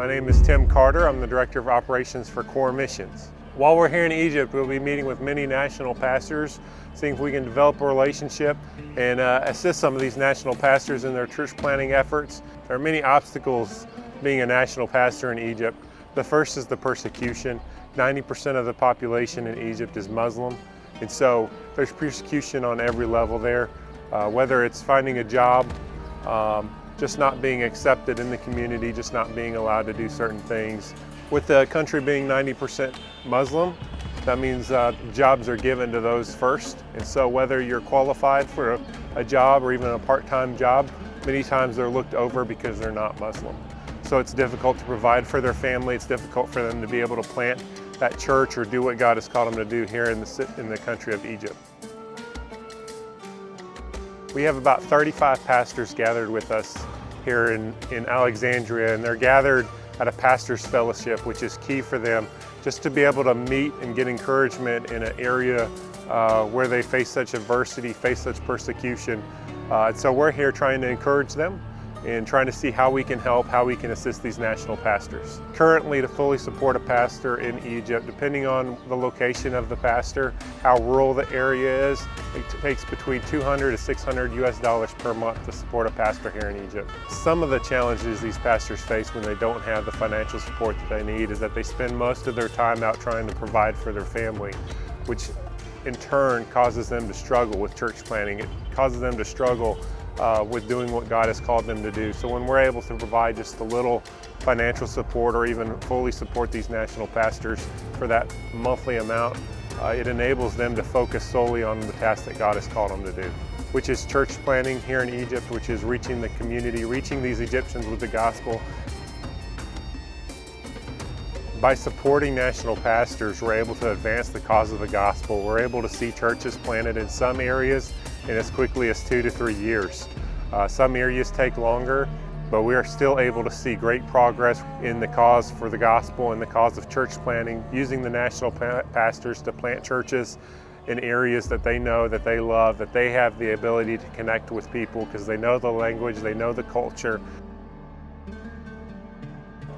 My name is Tim Carter. I'm the Director of Operations for Core Missions. While we're here in Egypt, we'll be meeting with many national pastors, seeing if we can develop a relationship and assist some of these national pastors in their church planting efforts. There are many obstacles being a national pastor in Egypt. The first is the persecution. 90% of the population in Egypt is Muslim, and so there's persecution on every level there, whether it's finding a job, just not being accepted in the community, just not being allowed to do certain things. With the country being 90% Muslim, that means jobs are given to those first. And so whether you're qualified for a job or even a part-time job, many times they're looked over because they're not Muslim. So it's difficult to provide for their family. It's difficult for them to be able to plant that church or do what God has called them to do here in the country of Egypt. We have about 35 pastors gathered with us here in Alexandria, and they're gathered at a pastor's fellowship, which is key for them just to be able to meet and get encouragement in an area where they face such adversity, face such persecution. So we're here trying to encourage them and trying to see how we can help, how we can assist these national pastors. Currently, to fully support a pastor in Egypt, depending on the location of the pastor, how rural the area is, it takes between $200 to $600 US per month to support a pastor here in Egypt. Some of the challenges these pastors face when they don't have the financial support that they need is that they spend most of their time out trying to provide for their family, which in turn causes them to struggle with church planting. It causes them to struggle with doing what God has called them to do. So when we're able to provide just a little financial support or even fully support these national pastors for that monthly amount, it enables them to focus solely on the task that God has called them to do, which is church planting here in Egypt, which is reaching the community, reaching these Egyptians with the gospel. By supporting national pastors, we're able to advance the cause of the gospel. We're able to see churches planted in some areas in as quickly as 2 to 3 years. Some areas take longer, but we are still able to see great progress in the cause for the gospel and the cause of church planting, using the national pastors to plant churches in areas that they know, that they love, that they have the ability to connect with people because they know the language, they know the culture.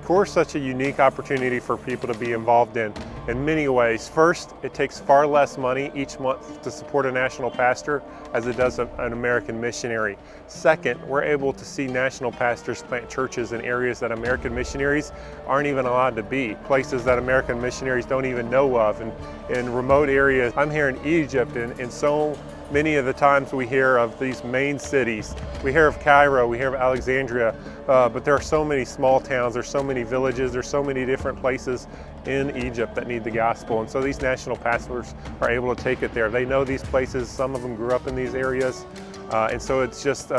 Core is such a unique opportunity for people to be involved in many ways. First, it takes far less money each month to support a national pastor as it does an American missionary. Second, we're able to see national pastors plant churches in areas that American missionaries aren't even allowed to be, places that American missionaries don't even know of, and in remote areas. I'm here in Egypt, and so many of the times we hear of these main cities. We hear of Cairo, we hear of Alexandria, but there are so many small towns, there's so many villages, there's so many different places in Egypt that need the gospel. And so these national pastors are able to take it there. They know these places, some of them grew up in these areas, and so it's just,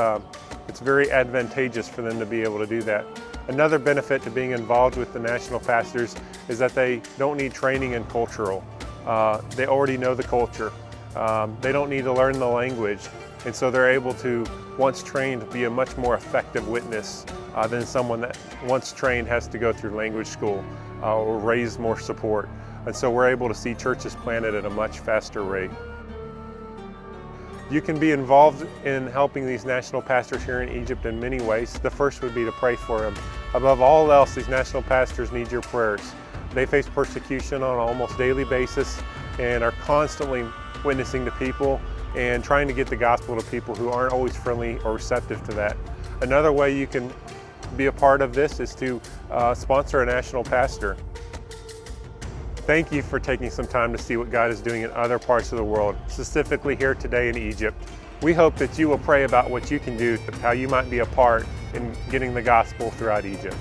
it's very advantageous for them to be able to do that. Another benefit to being involved with the national pastors is that they don't need training in cultural. They already know the culture. They don't need to learn the language, and so they're able to, once trained, be a much more effective witness than someone that once trained has to go through language school or raise more support. And so we're able to see churches planted at a much faster rate. You can be involved in helping these national pastors here in Egypt in many ways. The first would be to pray for them. Above all else, these national pastors need your prayers. They face persecution on an almost daily basis and are constantly witnessing to people and trying to get the gospel to people who aren't always friendly or receptive to that. Another way you can be a part of this is to sponsor a national pastor. Thank you for taking some time to see what God is doing in other parts of the world, specifically here today in Egypt. We hope that you will pray about what you can do, how you might be a part in getting the gospel throughout Egypt.